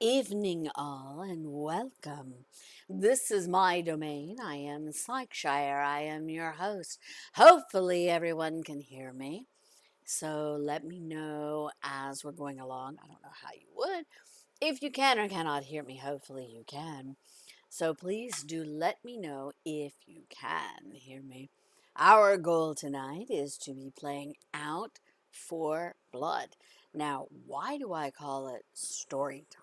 Evening, all, and welcome. This is my domain. I am Psycheshire. I am your host. Hopefully, everyone can hear me. So, let me know as we're going along. I don't know how you would. If you can or cannot hear me, hopefully, you can. So, please do let me know if you can hear me. Our goal tonight is to be playing Out for Blood. Now, why do I call it story time?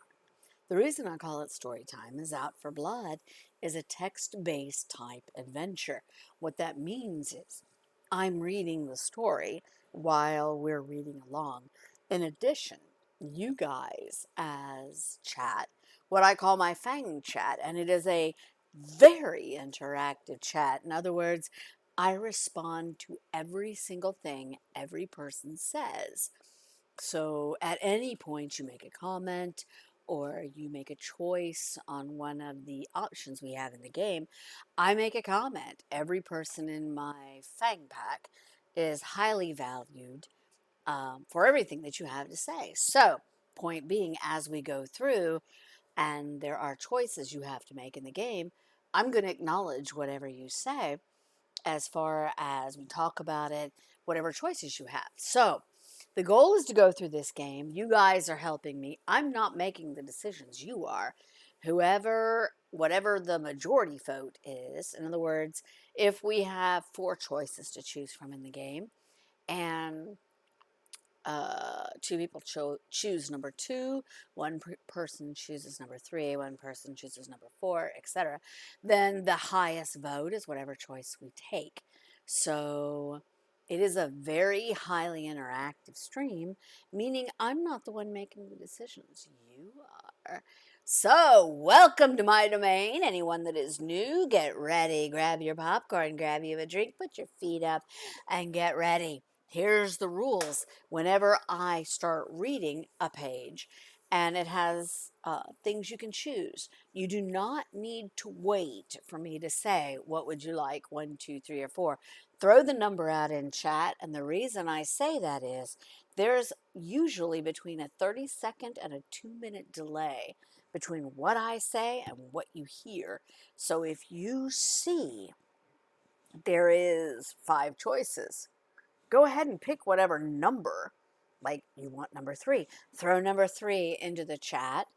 The reason I call it story time is Out for Blood is a text-based type adventure. What that means is I'm reading the story while we're reading along. In addition, you guys as chat, what I call my Fang chat, and it is a very interactive chat. In other words, I respond to every single thing every person says. So at any point you make a comment or you make a choice on one of the options we have in the game, I make a comment. Every person in my Fang pack is highly valued for everything that you have to say. So, point being, as we go through and there are choices you have to make in the game, I'm going to acknowledge whatever you say as far as we talk about it, whatever choices you have. So, the goal is to go through this game. You guys are helping me. I'm not making the decisions, you are. Whatever the majority vote is, in other words, if we have four choices to choose from in the game, and two people choose number two, one person chooses number three, one person chooses number four, etc. Then the highest vote is whatever choice we take. So it is a very highly interactive stream, meaning I'm not the one making the decisions. You are. So, welcome to my domain. Anyone that is new, get ready. Grab your popcorn, grab you a drink, put your feet up, and get ready. Here's the rules. Whenever I start reading a page and it has things you can choose, you do not need to wait for me to say, what would you like? One, two, three, or four. Throw the number out in chat. And the reason I say that is there's usually between a 30-second and a 2-minute delay between what I say and what you hear. So if you see there is 5 choices, go ahead and pick whatever number, like you want number 3. Throw number 3 into the chat,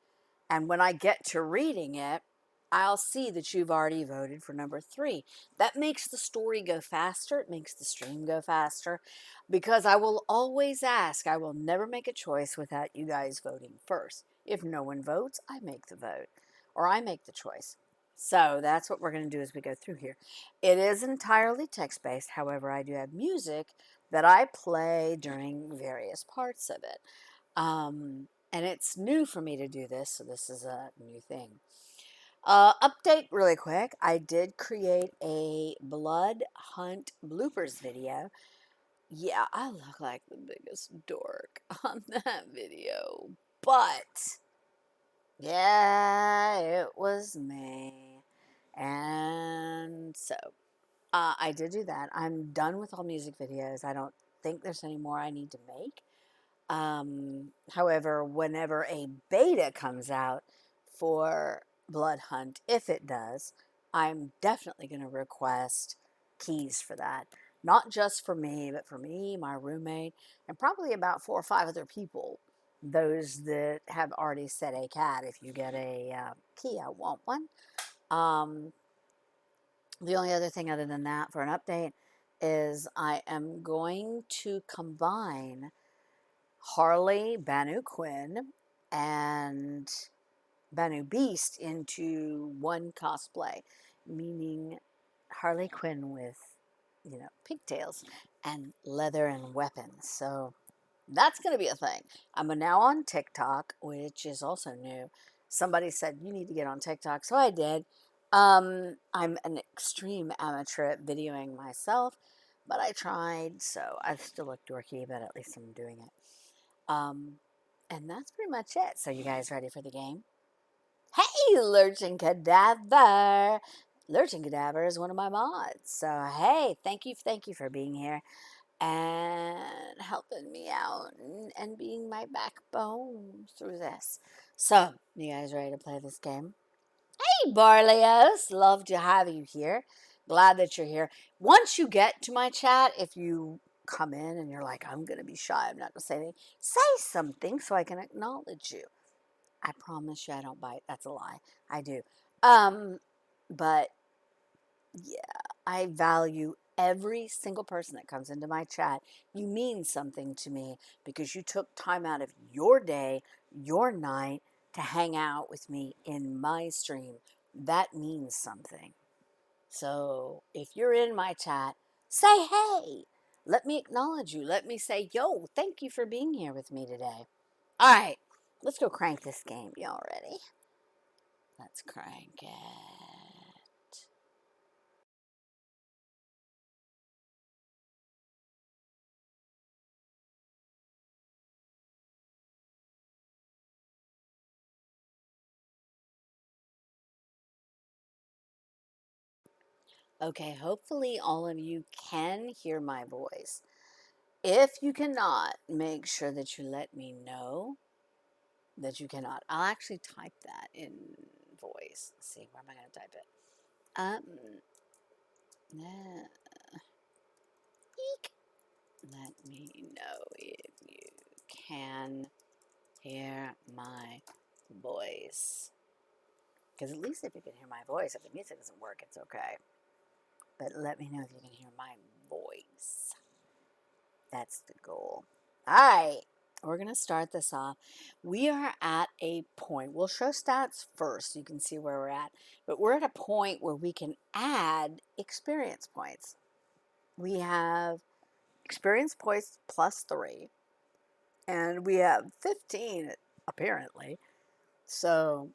and when I get to reading it, I'll see that you've already voted for number 3. That makes the story go faster. It makes the stream go faster because I will always ask. I will never make a choice without you guys voting first. If no one votes, I make the vote or I make the choice. So that's what we're going to do as we go through here. It is entirely text-based. However, I do have music that I play during various parts of it. And it's new for me to do this, so this is a new thing. Update really quick. I did create a blood hunt bloopers video. Yeah, I look like the biggest dork on that video. But, yeah, it was me. And so, I did do that. I'm done with all music videos. I don't think there's any more I need to make. However, whenever a beta comes out for Blood Hunt, if it does, I'm definitely going to request keys for that. Not just for me, but for me, my roommate, and probably about 4 or 5 other people. Those that have already said, "Hey, cat, if you get a key, I want one." Um, the only other thing other than that for an update is I am going to combine Harley, Banu Quinn, and Banu Beast into one cosplay, meaning Harley Quinn with, pigtails and leather and weapons. So that's going to be a thing. I'm now on TikTok, which is also new. Somebody said, you need to get on TikTok, so I did. I'm an extreme amateur at videoing myself, but I tried, so I still look dorky, but at least I'm doing it. Um, and that's pretty much it. So you guys ready for the game? Hey, Lurching Cadaver! Lurching Cadaver is one of my mods. So hey, thank you for being here and helping me out and being my backbone through this. So, you guys ready to play this game? Hey, Barlios, love to have you here. Glad that you're here. Once you get to my chat, if you come in and you're like, I'm going to be shy, I'm not going to say anything, say something so I can acknowledge you. I promise you I don't bite. That's a lie. I do. But yeah, I value every single person that comes into my chat. You mean something to me because you took time out of your day, your night to hang out with me in my stream. That means something. So if you're in my chat, say hey. Let me acknowledge you. Let me say, yo, thank you for being here with me today. All right, let's go crank this game. Y'all ready? Let's crank it. Okay, hopefully all of you can hear my voice. If you cannot, make sure that you let me know that you cannot. I'll actually type that in voice. Let's see, where am I going to type it? Uh, eek. Let me know if you can hear my voice. Because at least if you can hear my voice, if the music doesn't work, it's okay. But let me know if you can hear my voice. That's the goal. All right, we're going to start this off. We are at a point, we'll show stats first so you can see where we're at, but we're at a point where we can add experience points. We have experience points plus 3, and we have 15 apparently. So,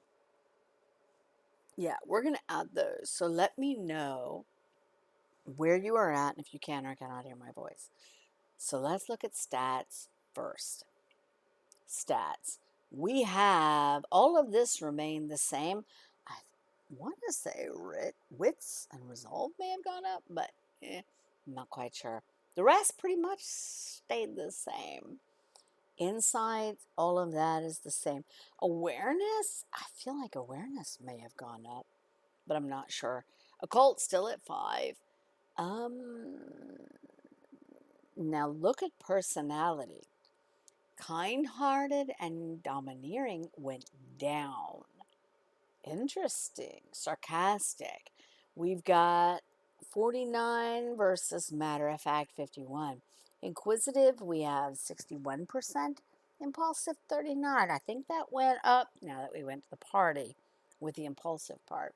yeah, we're going to add those. So let me know where you are at and if you can or cannot hear my voice. So let's look at stats first. Stats. We have all of this remain the same. I want to say wits and resolve may have gone up, but I'm not quite sure. The rest pretty much stayed the same. Insight, all of that is the same. Awareness, I feel like awareness may have gone up, but I'm not sure. Occult still at 5. Um, Now look at personality. Kind-hearted and domineering went down. Interesting. Sarcastic. We've got 49 versus matter of fact 51. Inquisitive, we have 61%. Impulsive, 39. I think that went up now that we went to the party with the impulsive part.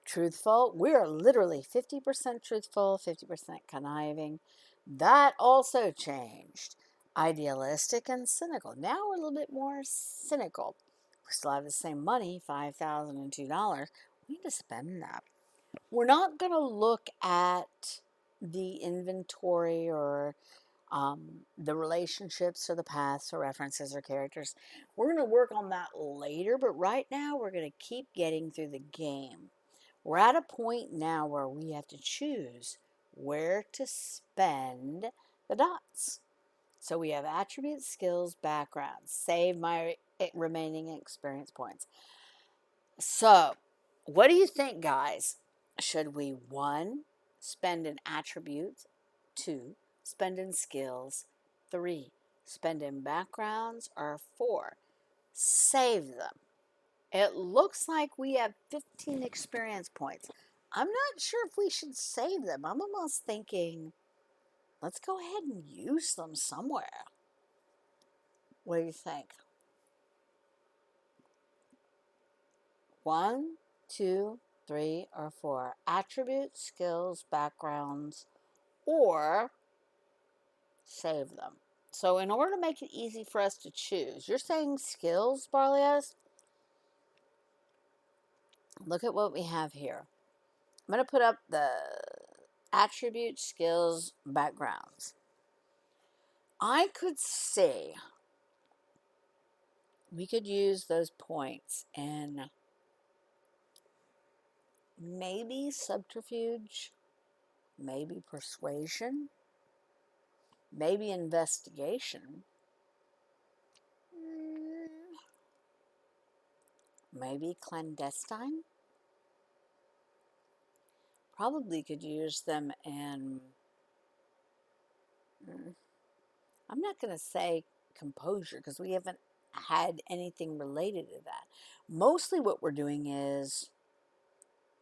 Truthful, we're literally 50% truthful, 50% conniving. That also changed. Idealistic and cynical. Now we're a little bit more cynical. We still have the same money, $5,002. We need to spend that. We're not going to look at the inventory or the relationships or the paths or references or characters. We're going to work on that later, but right now we're going to keep getting through the game. We're at a point now where we have to choose where to spend the dots. So we have attributes, skills, backgrounds. Save my remaining experience points. So, what do you think, guys? Should we 1, spend in attributes, 2, spend in skills, 3, spend in backgrounds, or 4, save them? It looks like we have 15 experience points. I'm not sure if we should save them. I'm almost thinking, let's go ahead and use them somewhere. What do you think? 1, 2, 3, or 4. Attributes, skills, backgrounds, or save them. So in order to make it easy for us to choose, you're saying skills, Barlios? Look at what we have here. I'm going to put up the attribute, skills, backgrounds. I could see we could use those points in maybe subterfuge, maybe persuasion, maybe investigation. Maybe clandestine? Probably could use them in, mm, I'm not going to say composure because we haven't had anything related to that. Mostly what we're doing is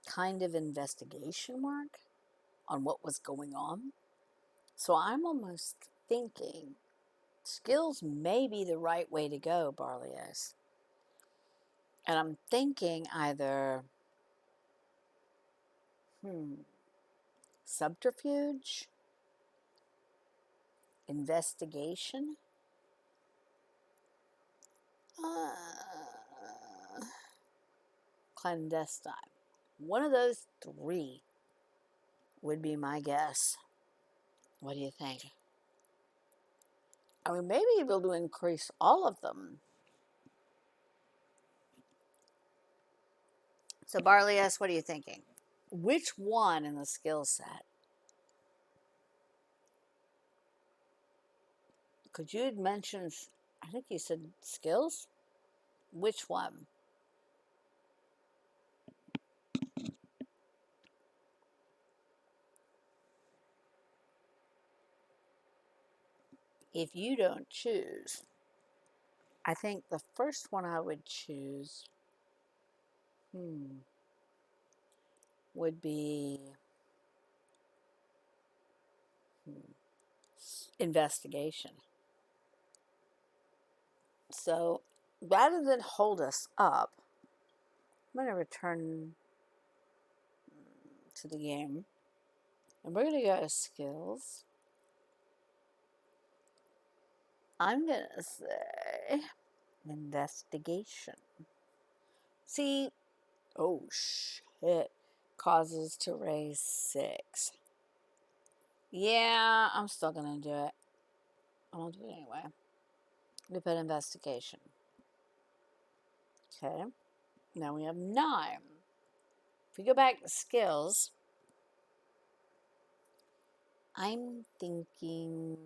kind of investigation work on what was going on. So I'm almost thinking skills may be the right way to go, Barlios. And I'm thinking either, subterfuge, investigation, uh, clandestine. One of those three would be my guess. What do you think? I mean, maybe able to increase all of them. So, Barlios, what are you thinking? Which one in the skill set? Could you mention, I think you said skills? Which one? If you don't choose, I think the first one I would choose would be investigation. So rather than hold us up, I'm going to return to the game and we're going to go to skills. I'm going to say investigation. See, oh shit, causes to raise 6. Yeah, I'm still going to do it. I'm going to do it anyway. We put investigation. Okay, now we have 9. If we go back to skills, I'm thinking,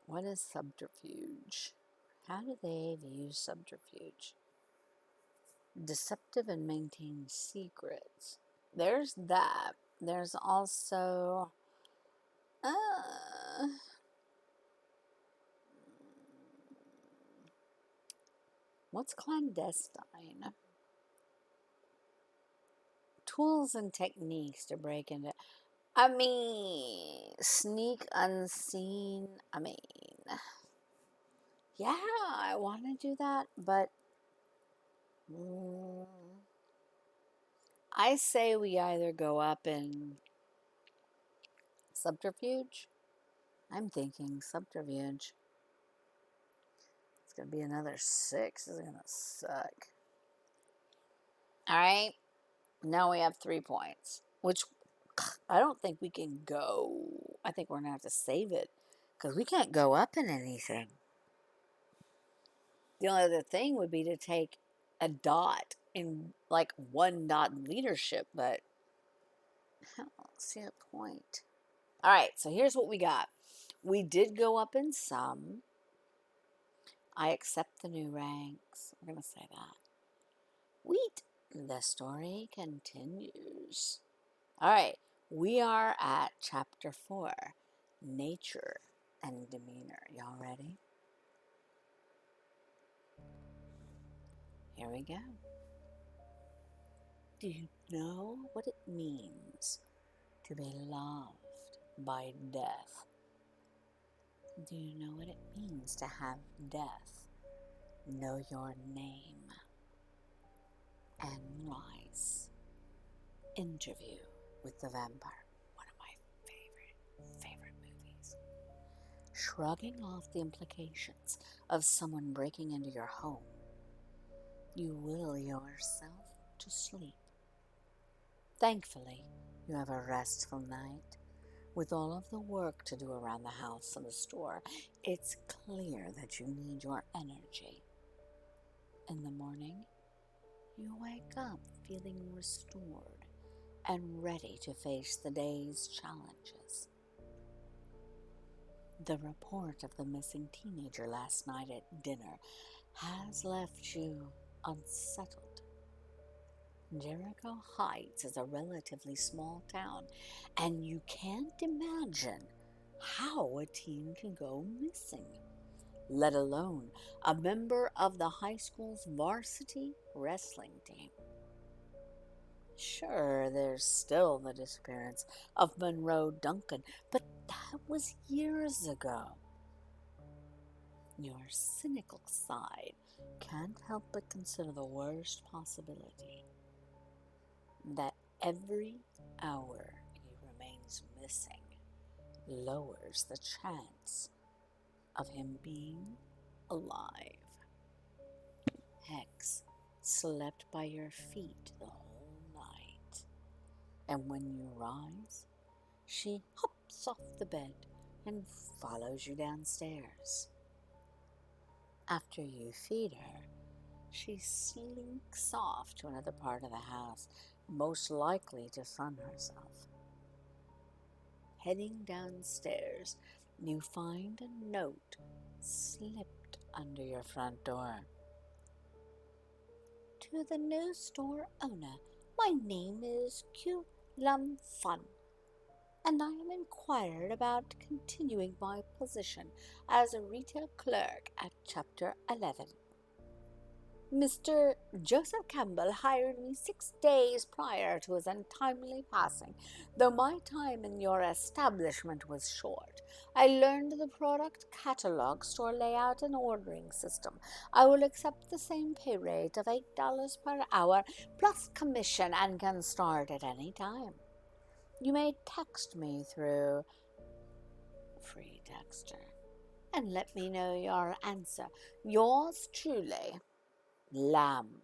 what is subterfuge? How do they view subterfuge? Deceptive and maintain secrets. There's that. There's also, what's clandestine? Tools and techniques to break into. I mean, sneak unseen. I mean, yeah, I want to do that, but I say we either go up in subterfuge. I'm thinking subterfuge. It's going to be another 6. This is going to suck. All right. Now we have 3 points, which I don't think we can go. I think we're going to have to save it because we can't go up in anything. The only other thing would be to take a dot in, like, 1 dot in leadership, but I don't see a point. All right, so here's what we got. We did go up in some. I accept the new ranks. We're going to say that. Wheat. The story continues. All right, we are at chapter 4, nature and demeanor. Y'all ready? Here we go. Do you know what it means to be loved by death? Do you know what it means to have death know your name and rise? Interview with the Vampire, one of my favorite movies. Shrugging off the implications of someone breaking into your home, you will yourself to sleep. Thankfully, you have a restful night. With all of the work to do around the house and the store, it's clear that you need your energy. In the morning, you wake up feeling restored and ready to face the day's challenges. The report of the missing teenager last night at dinner has left you unsettled. Jericho Heights is a relatively small town, and you can't imagine how a teen can go missing, let alone a member of the high school's varsity wrestling team. Sure, there's still the disappearance of Monroe Duncan, but that was years ago. Your cynical side can't help but consider the worst possibility, that every hour he remains missing lowers the chance of him being alive. Hex slept by your feet the whole night, and when you rise, she hops off the bed and follows you downstairs. After you feed her, she slinks off to another part of the house, most likely to sun herself. Heading downstairs, you find a note slipped under your front door. To the new store owner, my name is Q Lum Fun, and I am inquired about continuing my position as a retail clerk at Chapter 11. Mr. Joseph Campbell hired me 6 days prior to his untimely passing. Though my time in your establishment was short, I learned the product catalog, store layout, and ordering system. I will accept the same pay rate of $8 per hour plus commission and can start at any time. You may text me through Free Texter and let me know your answer. Yours truly, Lamb.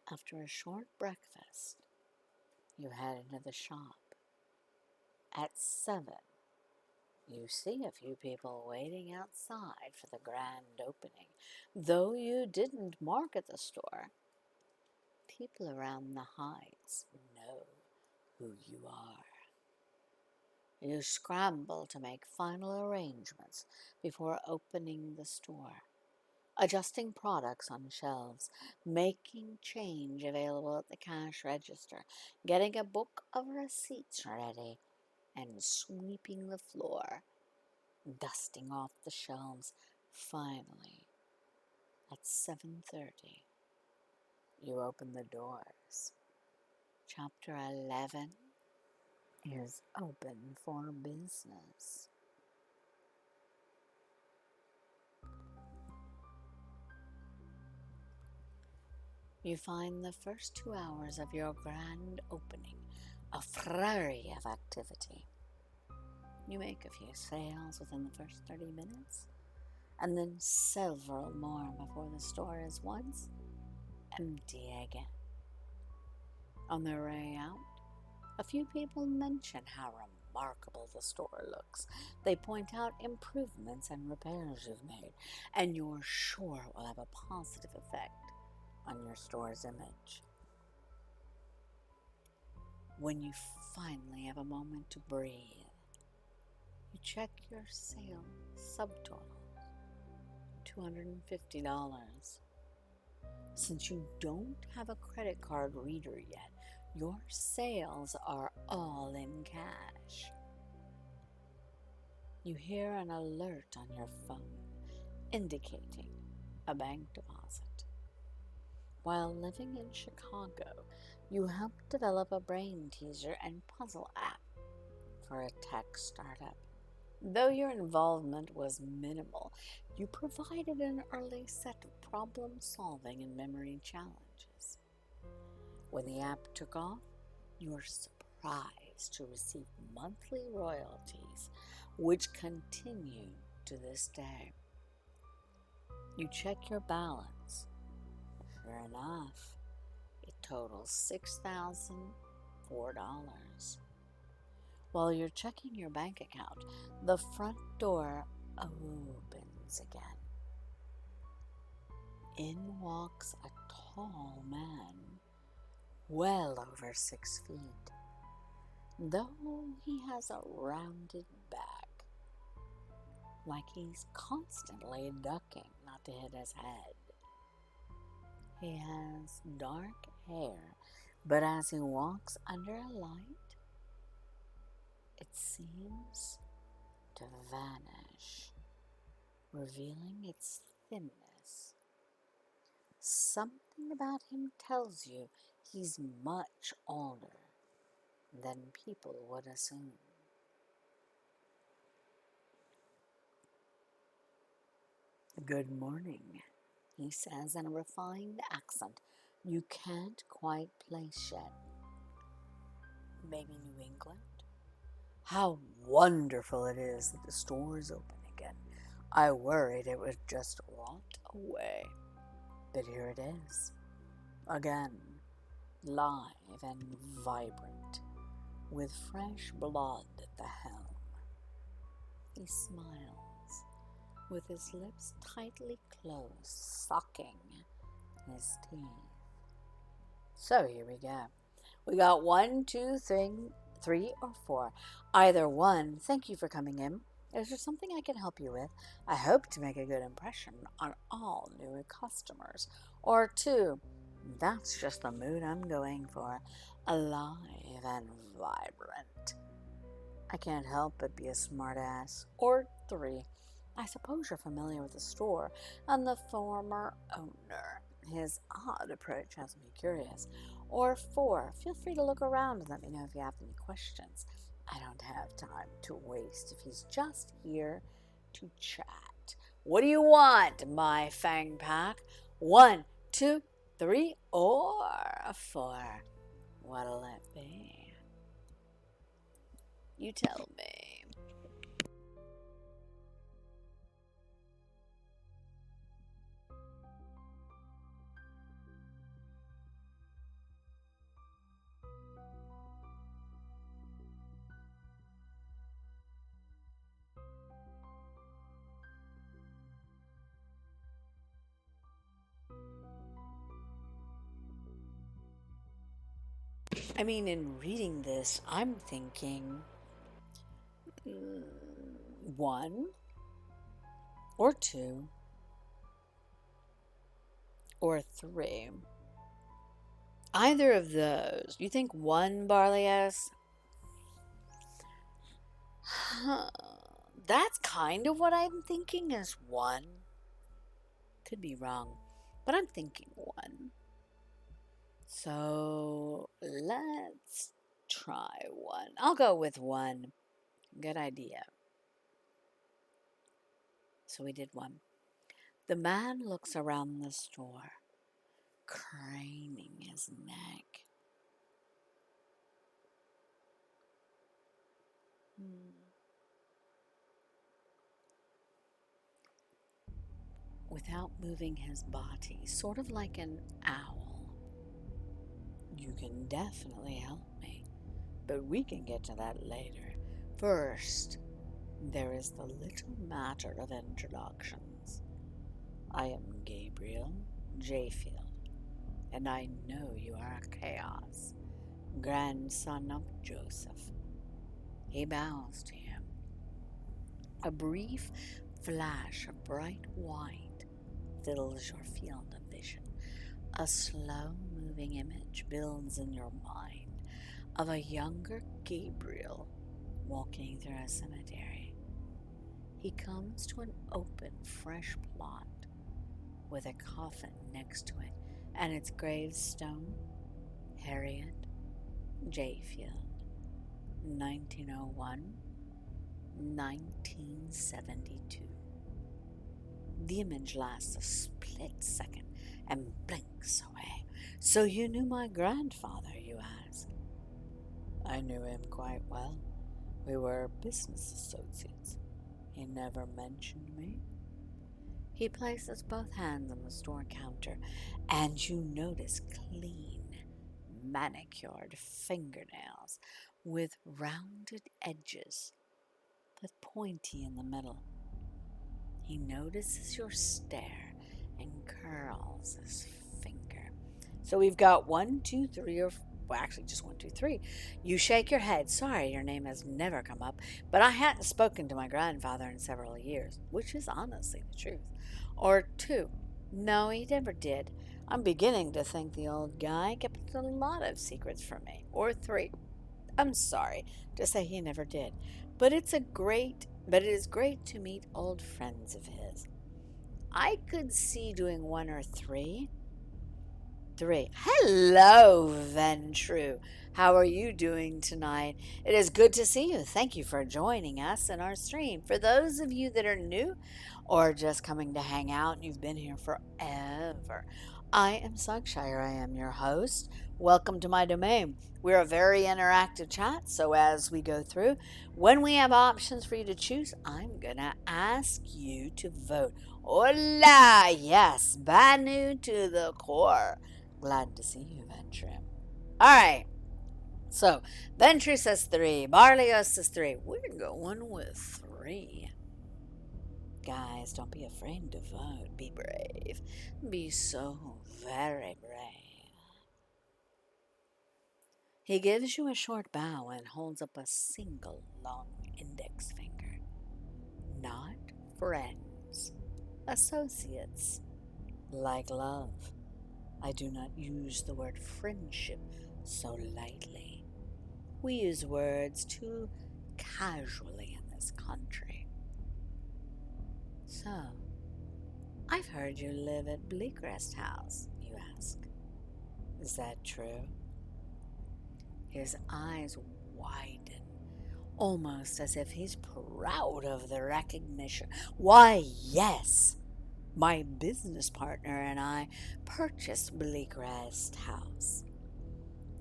After a short breakfast, you head into the shop. At 7, you see a few people waiting outside for the grand opening. Though you didn't market the store, people around the Heights know who you are. You scramble to make final arrangements before opening the store, adjusting products on shelves, making change available at the cash register, getting a book of receipts ready, and sweeping the floor, dusting off the shelves. Finally, at 7:30, you open the doors. Chapter 11 is open for business. You find the first 2 hours of your grand opening a flurry of activity. You make a few sales within the first 30 minutes, and then several more before the store is once empty again. On their way out, a few people mention how remarkable the store looks. They point out improvements and repairs you've made, and you're sure it will have a positive effect on your store's image. When you finally have a moment to breathe, you check your sale subtotal, $250. Since you don't have a credit card reader yet, your sales are all in cash. You hear an alert on your phone indicating a bank deposit. While living in Chicago, you helped develop a brain teaser and puzzle app for a tech startup. Though your involvement was minimal, you provided an early set of problem-solving and memory challenges. When the app took off, you were surprised to receive monthly royalties, which continue to this day. You check your balance. Sure enough, it totals $6,004. While you're checking your bank account, the front door opens again. In walks a tall man, well over 6 feet. though he has a rounded back, like he's constantly ducking not to hit his head. He has dark hair, but as he walks under a light, it seems to vanish, revealing its thinness. Something about him tells you he's much older than people would assume. "Good morning," he says in a refined accent you can't quite place yet. "Maybe New England? How wonderful it is that the store is open again. I worried it would just rot away. But here it is, again, live and vibrant, with fresh blood at the helm." He smiles, with his lips tightly closed, sucking his teeth. "So here we go. We got 1, 2, 3, or 4. Either one, thank you for coming in. Is there something I can help you with? I hope to make a good impression on all new customers. Or 2, that's just the mood I'm going for, alive and vibrant. I can't help but be a smartass. Or 3, I suppose you're familiar with the store and the former owner. His odd approach has me curious. Or 4, feel free to look around and let me know if you have any questions. I don't have time to waste if he's just here to chat. What do you want, my fang pack? 1, 2, 3, or 4? What'll it be? You tell me." In reading this, I'm thinking 1 or 2 or 3. Either of those. You think 1, Barley-S? That's kind of what I'm thinking is 1. Could be wrong, but I'm thinking 1. So let's try 1. I'll go with 1. Good idea. So we did 1. The man looks around the store, craning his neck. Without moving his body, sort of like an owl. "You can definitely help me, but we can get to that later. First, there is the little matter of introductions. I am Gabriel Jayfield, and I know you are Chaos, grandson of Joseph." He bows to him. A brief flash of bright white fills your field of vision. A slow-moving image builds in your mind of a younger Gabriel walking through a cemetery. He comes to an open, fresh plot with a coffin next to it and its gravestone, Harriet Jayfield, 1901, 1972. The image lasts a split second and blinks away. "So you knew my grandfather," you ask. "I knew him quite well. We were business associates. He never mentioned me." He places both hands on the store counter, and you notice clean, manicured fingernails with rounded edges, but pointy in the middle. He notices your stare and curls his finger. So we've got 1, 2, 3, or Well, actually, just 1, 2, 3. You shake your head. Sorry, your name has never come up, but I hadn't spoken to my grandfather in several years, which is honestly the truth. Or 2. No, he never did. I'm beginning to think the old guy kept a lot of secrets from me. Or 3. I'm sorry to say he never did, but it is great to meet old friends of his. I could see doing 1 or 3. 3. Hello, Ventru. How are you doing tonight? It is good to see you. Thank you for joining us in our stream. For those of you that are new or just coming to hang out and you've been here forever, I am Psycheshire. I am your host. Welcome to my domain. We're a very interactive chat, so as we go through, when we have options for you to choose, I'm going to ask you to vote. Hola! Yes, Banu to the core. Glad to see you, Ventru. All right. So, Ventru says 3. Barlio says 3. We're going with 3. Guys, don't be afraid to vote. Be brave. Be so very brave. He gives you a short bow and holds up a single long index finger. Not friends. Associates. Like love. I do not use the word friendship so lightly. We use words too casually in this country. So, I've heard you live at Bleakrest House, you ask. Is that true? His eyes widen, almost as if he's proud of the recognition. Why, yes! My business partner and I purchased Bleakrest House,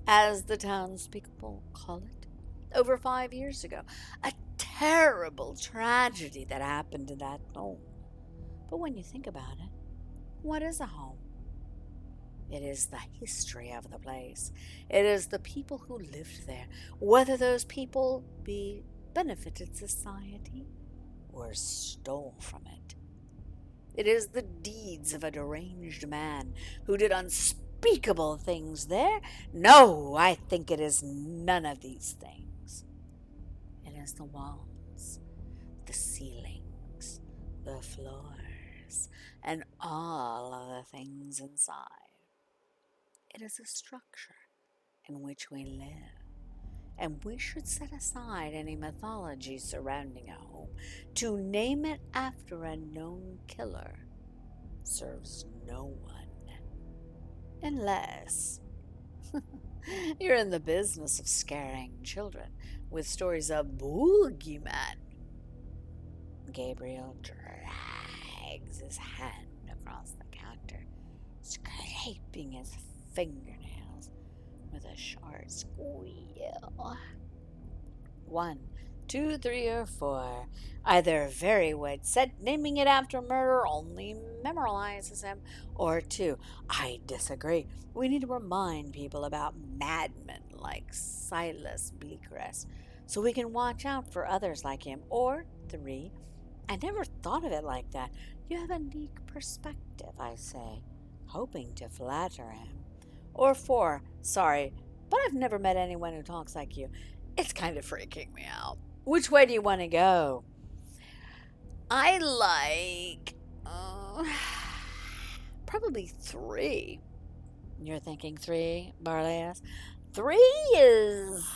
as the townspeople call it, over 5 years ago. A terrible tragedy that happened to that home. But when you think about it, what is a home? It is the history of the place. It is the people who lived there, whether those people benefited society or stole from it. It is the deeds of a deranged man who did unspeakable things there. No, I think it is none of these things. It is the walls, the ceilings, the floors, and all of the things inside. It is a structure in which we live, and we should set aside any mythology surrounding a home. To name it after a known killer serves no one. Unless you're in the business of scaring children with stories of boogeyman. Gabriel drags his hand across the counter, scraping his fingernails with a sharp squeal. 1, 2, 3, or 4. Either very wet said naming it after murder only memorializes him, or 2, I disagree. We need to remind people about madmen like Silas Bleakrest so we can watch out for others like him. Or 3, I never thought of it like that. You have a unique perspective, I say, hoping to flatter him. Or 4, sorry, but I've never met anyone who talks like you. It's kind of freaking me out. Which way do you want to go? I like probably 3. You're thinking 3, Barlas? 3 is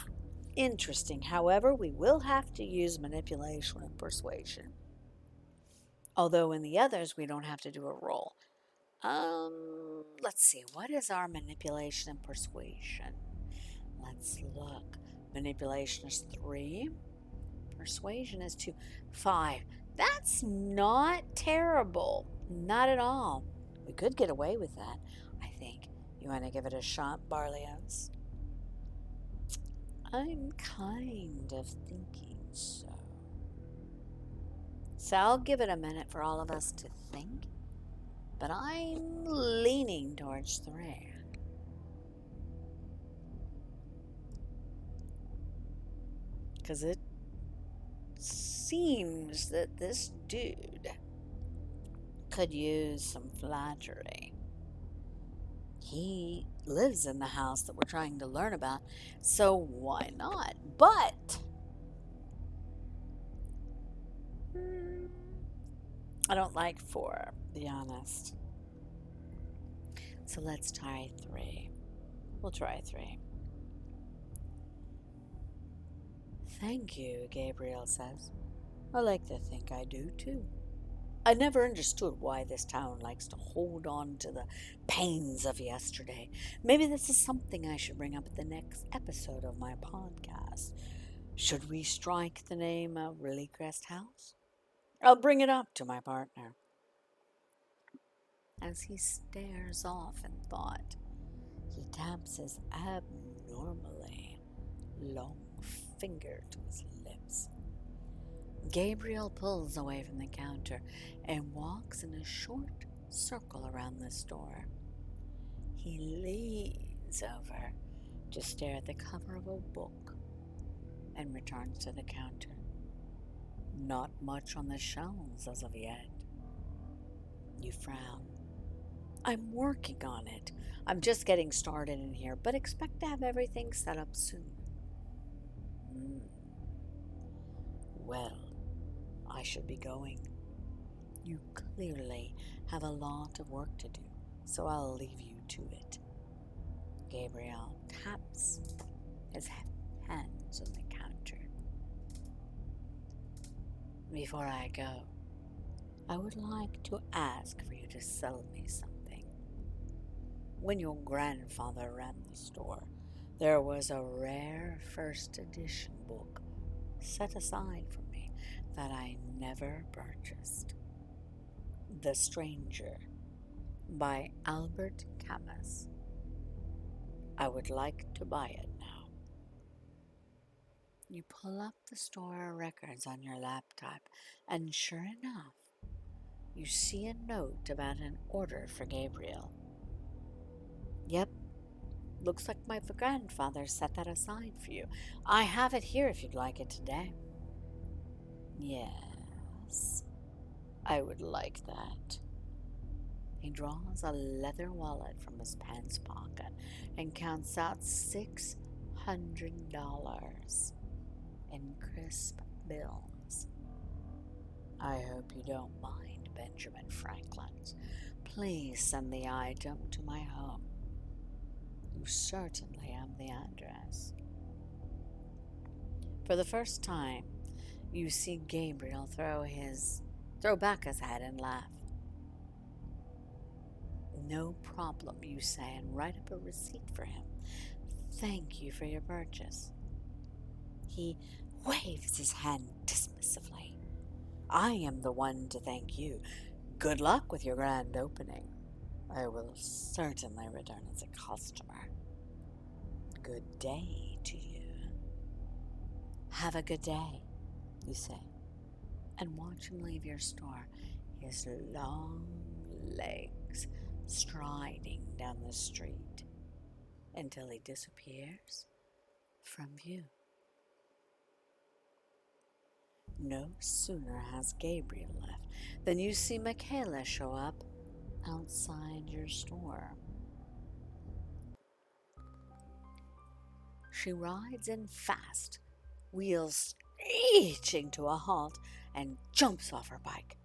interesting. However, we will have to use manipulation and persuasion. Although in the others, we don't have to do a roll. Let's see. What is our manipulation and persuasion? Let's look. Manipulation is 3. Persuasion is 2. 5. That's not terrible. Not at all. We could get away with that, I think. You want to give it a shot, Barlios? I'm kind of thinking so. So I'll give it a minute for all of us to think. But I'm leaning towards 3. Because it seems that this dude could use some flattery. He lives in the house that we're trying to learn about, so why not? But hmm, I don't like 4, to be honest. So let's try 3. We'll try 3. Thank you, Gabriel says. I like to think I do too. I never understood why this town likes to hold on to the pains of yesterday. Maybe this is something I should bring up at the next episode of my podcast. Should we strike the name of Lillycrest House? I'll bring it up to my partner. As he stares off in thought, he taps his abnormally long finger to his lips. Gabriel pulls away from the counter and walks in a short circle around the store. He leans over to stare at the cover of a book and returns to the counter. Not much on the shelves as of yet. You frown. I'm working on it. I'm just getting started in here, but expect to have everything set up soon. Well, I should be going. You clearly have a lot of work to do, so I'll leave you to it. Gabriel taps his hands on the counter. Before I go, I would like to ask for you to sell me something. When your grandfather ran the store, there was a rare first edition book set aside for me that I never purchased. The Stranger by Albert Camus. I would like to buy it now. You pull up the store records on your laptop, and sure enough, you see a note about an order for Gabriel. Yep, looks like my grandfather set that aside for you. I have it here if you'd like it today. Yes, I would like that. He draws a leather wallet from his pants pocket and counts out $600 in crisp bills. I hope you don't mind, Benjamin Franklin's. Please send the item to my home. You certainly have the address. For the first time, you see Gabriel throw back his head and laugh. No problem, you say, and write up a receipt for him. Thank you for your purchase. He waves his hand dismissively. I am the one to thank you. Good luck with your grand opening. I will certainly return as a customer. Good day to you. Have a good day, you say, and watch him leave your store, his long legs striding down the street until he disappears from view. No sooner has Gabriel left than you see Michaela show up outside your store. She rides in fast, wheels screeching to a halt, and jumps off her bike.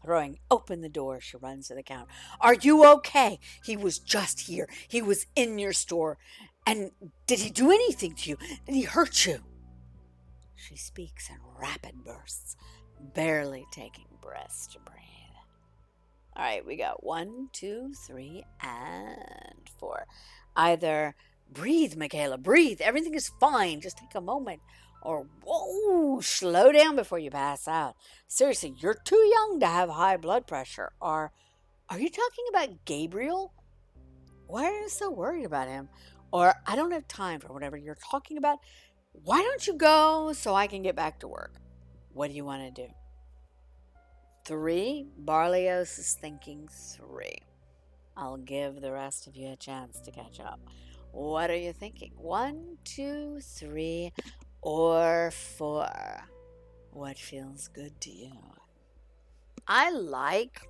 Throwing open the door, she runs to the counter. Are you okay? He was just here. He was in your store. And did he do anything to you? Did he hurt you? She speaks in rapid bursts, barely taking breaths to breathe. All right, we got 1, 2, 3, and 4. Either breathe, Michaela, breathe. Everything is fine. Just take a moment. Or, whoa, slow down before you pass out. Seriously, you're too young to have high blood pressure. Or, are you talking about Gabriel? Why are you so worried about him? Or, I don't have time for whatever you're talking about. Why don't you go so I can get back to work? What do you want to do? 3. Barlios is thinking 3. I'll give the rest of you a chance to catch up. What are you thinking? 1, 2, 3, or 4? What feels good to you? I like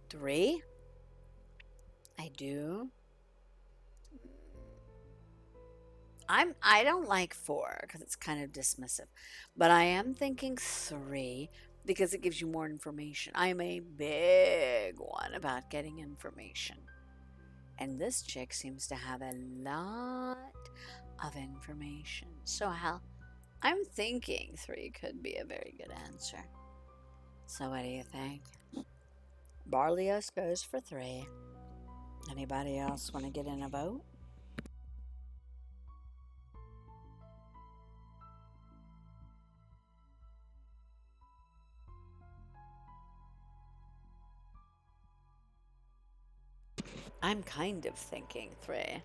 3. I do. I don't like 4 because it's kind of dismissive, but I am thinking 3 because it gives you more information. I'm a big one about getting information. And this chick seems to have a lot of information. So I'm thinking 3 could be a very good answer. So what do you think? Barlios goes for 3. Anybody else want to get in a vote? I'm kind of thinking 3.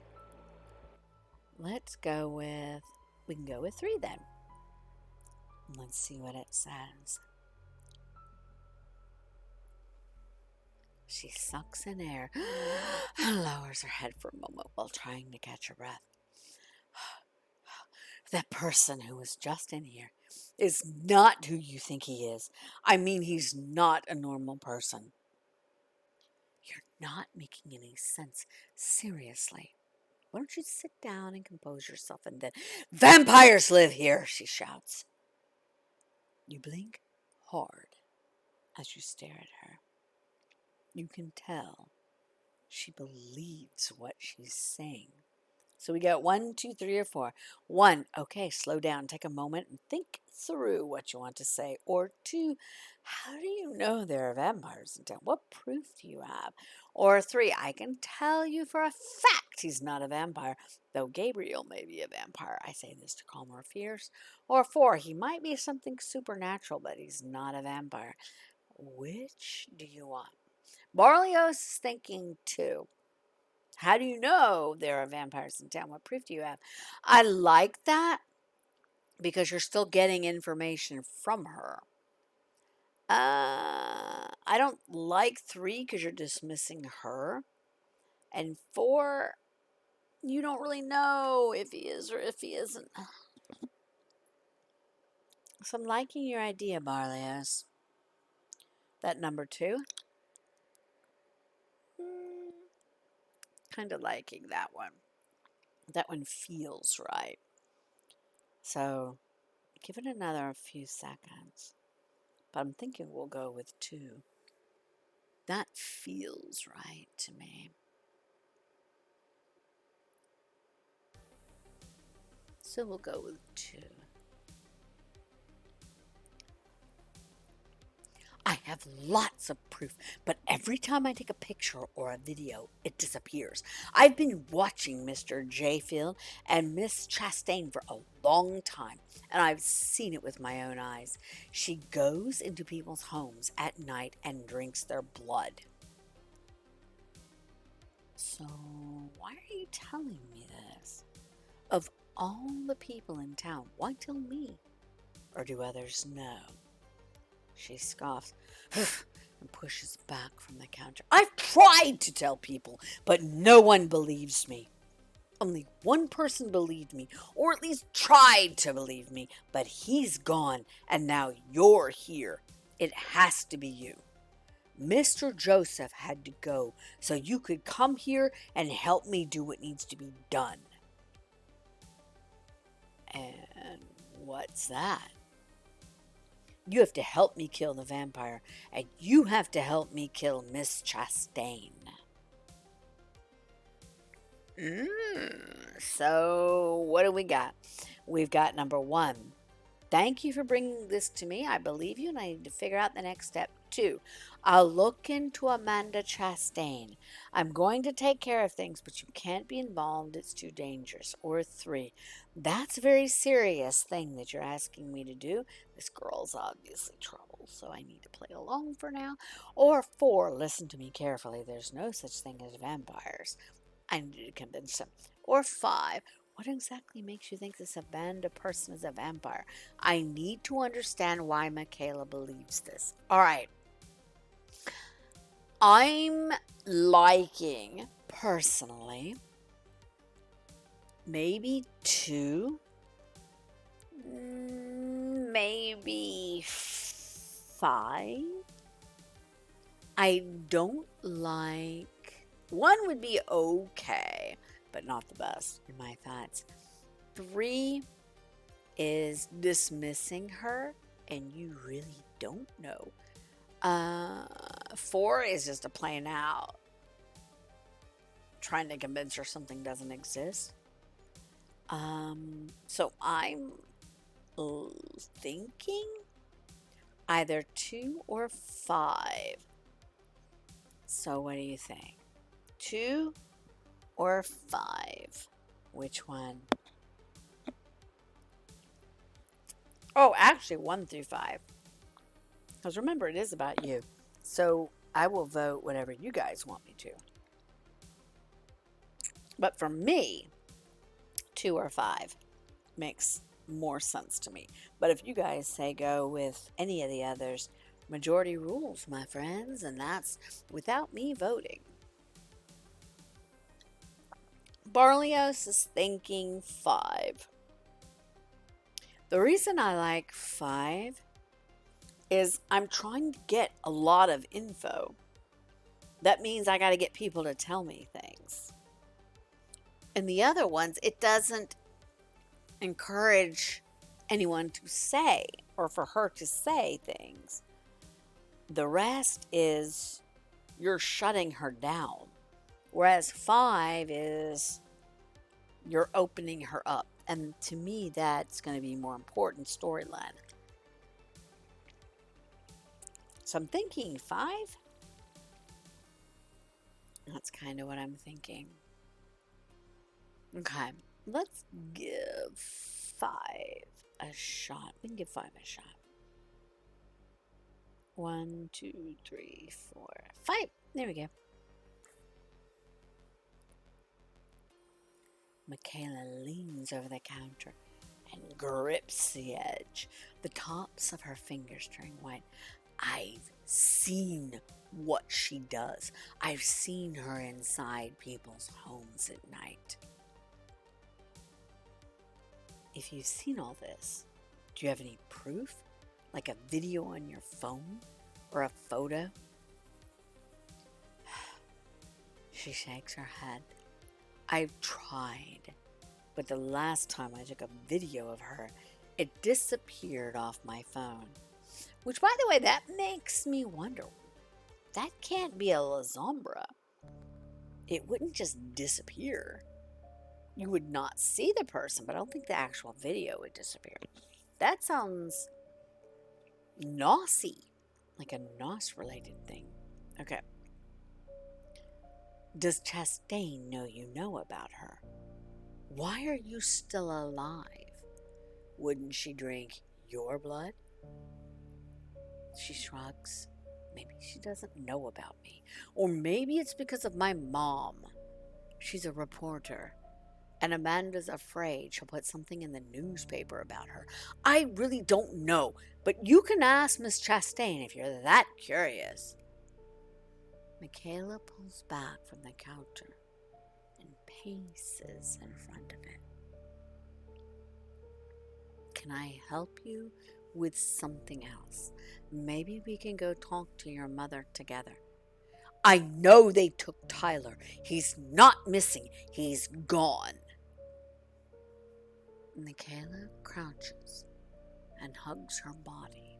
Let's go with, we can go with 3 then. Let's see what it says. She sucks in air and lowers her head for a moment while trying to catch her breath. That person who was just in here is not who you think he is. I mean, he's not a normal person. You're not making any sense. Seriously. Why don't you sit down and compose yourself and then... Vampires live here, she shouts. You blink hard as you stare at her. You can tell she believes what she's saying. So we got 1, 2, 3, or 4. 1, okay, slow down, take a moment and think through what you want to say. Or 2, how do you know there are vampires in town? What proof do you have? Or 3, I can tell you for a fact he's not a vampire, though Gabriel may be a vampire. I say this to calm her fears. Or 4, he might be something supernatural, but he's not a vampire. Which do you want? Barlios is thinking 2. How do you know there are vampires in town? What proof do you have? I like that because you're still getting information from her. I don't like 3 because you're dismissing her. And 4, you don't really know if he is or if he isn't. So I'm liking your idea, Barlios. That number 2. Kind of liking that one. That one feels right. So give it another few seconds. But I'm thinking we'll go with 2. That feels right to me. So we'll go with 2. I have lots of proof, but every time I take a picture or a video, it disappears. I've been watching Mr. Jayfield and Miss Chastain for a long time, and I've seen it with my own eyes. She goes into people's homes at night and drinks their blood. So, why are you telling me this? Of all the people in town, why tell me? Or do others know? She scoffs and pushes back from the counter. I've tried to tell people, but no one believes me. Only one person believed me, or at least tried to believe me, but he's gone, and now you're here. It has to be you. Mr. Joseph had to go so you could come here and help me do what needs to be done. And what's that? You have to help me kill the vampire, and you have to help me kill Miss Chastain. So, what do we got? We've got number 1. Thank you for bringing this to me. I believe you, and I need to figure out the next step. 2, I'll look into Amanda Chastain. I'm going to take care of things, but you can't be involved. It's too dangerous. Or 3, that's a very serious thing that you're asking me to do. This girl's obviously trouble, so I need to play along for now. Or 4, listen to me carefully. There's no such thing as vampires. I need to convince him. Or 5, what exactly makes you think this Amanda person is a vampire? I need to understand why Michaela believes this. All right. I'm liking, personally, maybe 2, maybe 5. I don't like... 1 would be okay, but not the best in my thoughts. 3 is dismissing her and you really don't know. 4 is just a plain out trying to convince her something doesn't exist. So I'm thinking either 2 or 5. So what do you think? 2 or 5? Which one? Oh, actually 1 through 5. Because remember, it is about you. So I will vote whatever you guys want me to. But for me, 2 or 5 makes more sense to me. But if you guys say go with any of the others, majority rules, my friends, and that's without me voting. Barlios is thinking 5. The reason I like 5 is I'm trying to get a lot of info. That means I got to get people to tell me things. And the other ones, it doesn't encourage anyone to say or for her to say things. The rest is you're shutting her down. Whereas 5 is you're opening her up. And to me, that's going to be more important storyline. So I'm thinking 5. That's kind of what I'm thinking. Okay, let's give 5 a shot. We can give 5 a shot. 1, 2, 3, 4, 5. There we go. Michaela leans over the counter and grips the edge. The tops of her fingers turn white. I've seen what she does. I've seen her inside people's homes at night. If you've seen all this, do you have any proof? Like a video on your phone or a photo? She shakes her head. I've tried, but the last time I took a video of her, it disappeared off my phone. Which, by the way, that makes me wonder. That can't be a La Sombra. It wouldn't just disappear. You would not see the person, but I don't think the actual video would disappear. That sounds nosy, like a nos-related thing. Okay. Does Chastain know you know about her? Why are you still alive? Wouldn't she drink your blood? She shrugs. Maybe she doesn't know about me. Or maybe it's because of my mom. She's a reporter. And Amanda's afraid she'll put something in the newspaper about her. I really don't know. But you can ask Miss Chastain if you're that curious. Michaela pulls back from the counter and paces in front of it. Can I help you with something else? Maybe we can go talk to your mother together. I know they took Tyler. He's not missing. He's gone. Michaela crouches and hugs her body.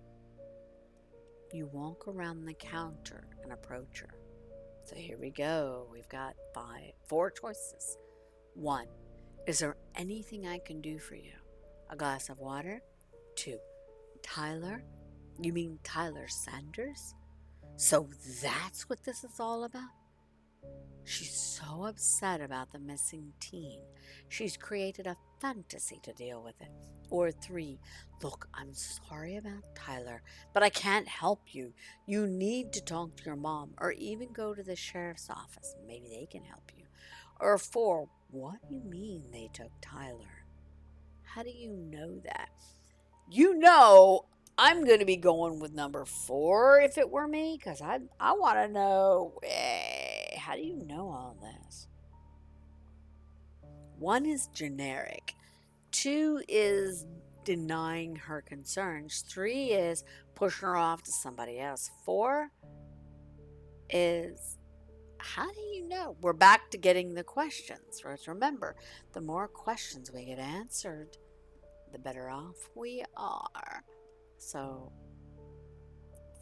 You walk around the counter and approach her. So here we go. We've got 4 choices. 1, is there anything I can do for you? A glass of water? 2, Tyler? You mean Tyler Sanders? So that's what this is all about? She's so upset about the missing teen. She's created a fantasy to deal with it. Or 3, look, I'm sorry about Tyler, but I can't help you. You need to talk to your mom or even go to the sheriff's office. Maybe they can help you. Or 4, what do you mean they took Tyler? How do you know that? You know I'm going to be going with number 4 if it were me, because I want to know, how do you know all this? 1 is generic. 2 is denying her concerns. 3 is pushing her off to somebody else. 4 is How do you know? We're back to getting the questions. Remember, the more questions we get answered, the better off we are. So,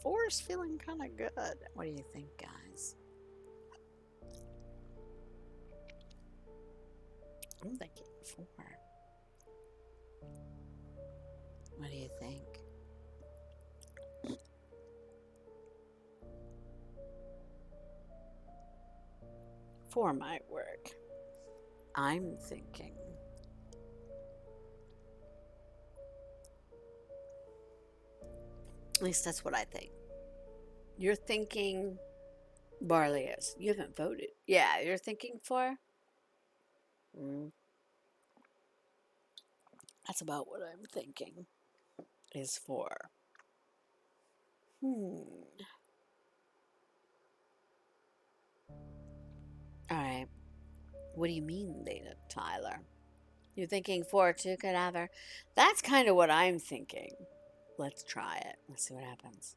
4 is feeling kind of good. What do you think, guys? I'm thinking 4. What do you think? 4 might work. I'm thinking. At least that's what I think. You're thinking Barley's. You haven't voted. Yeah, you're thinking 4? Mm, that's about what I'm thinking. Is 4. Hmm. All right. What do you mean, Lena Tyler? You're thinking 4 too, Cadaver? That's kind of what I'm thinking. Let's try it. Let's see what happens.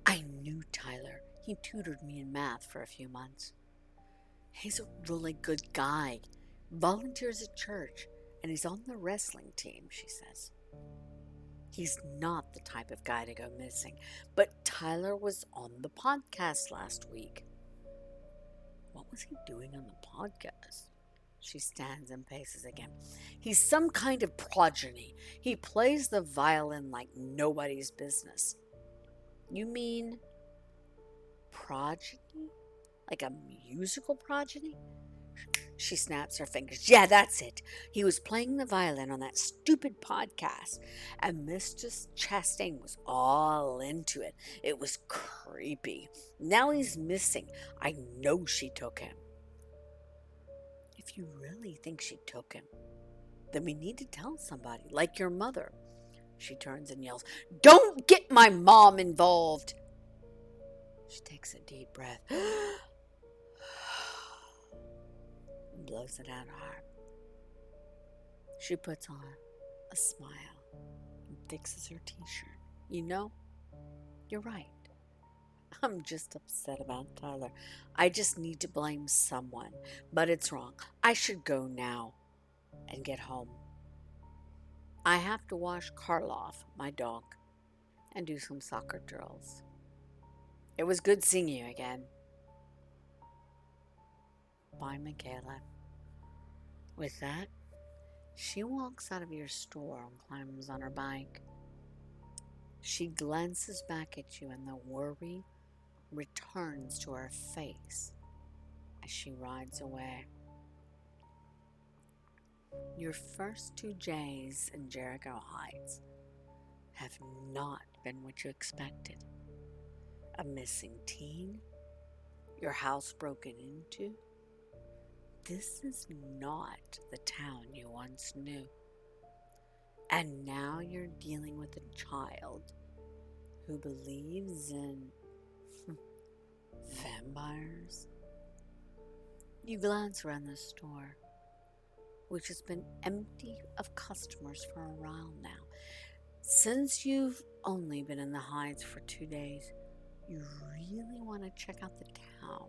I knew Tyler. He tutored me in math for a few months. He's a really good guy. Volunteers at church, and he's on the wrestling team, she says. He's not the type of guy to go missing, but Tyler was on the podcast last week. What was he doing on the podcast? She stands and paces again. He's some kind of progeny. He plays the violin like nobody's business. You mean progeny? Like a musical progeny? She snaps her fingers. Yeah, that's it. He was playing the violin on that stupid podcast, and Mistress Chastain was all into it. It was creepy. Now he's missing. I know she took him. If you really think she took him, then we need to tell somebody, like your mother. She turns and yells, Don't get my mom involved! She takes a deep breath and blows it out hard. She puts on a smile and fixes her t-shirt. You know, you're right. I'm just upset about Tyler. I just need to blame someone, but it's wrong. I should go now and get home. I have to wash Karloff, my dog, and do some soccer drills. It was good seeing you again. Bye, Michaela. With that, she walks out of your store and climbs on her bike. She glances back at you, and the worry returns to her face as she rides away. Your first 2 J's in Jericho Heights have not been what you expected. A missing teen, your house broken into. This is not the town you once knew. And now you're dealing with a child who believes in vampires. You glance around the store, which has been empty of customers for a while now. Since you've only been in the Heights for 2 days, you really want to check out the town.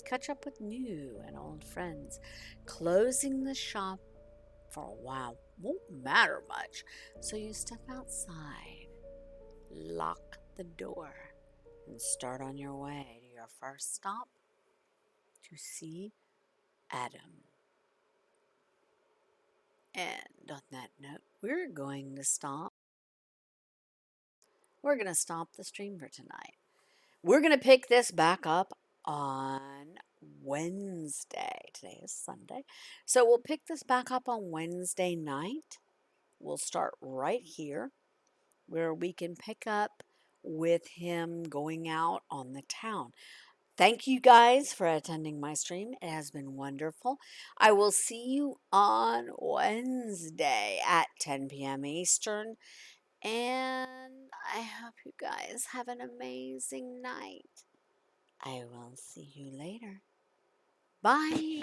Catch up with new and old friends. Closing the shop for a while won't matter much, so you step outside, lock the door, and start on your way to your first stop to see Adam. And on that note, we're going to stop. We're going to stop the stream for tonight. We're going to pick this back up on Wednesday. Today is Sunday. So we'll pick this back up on Wednesday night. We'll start right here where we can pick up with him going out on the town. Thank you guys for attending my stream. It has been wonderful. I will see you on Wednesday at 10 p.m. Eastern. And I hope you guys have an amazing night. I will see you later. Bye.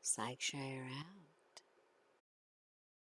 Psycheshire out.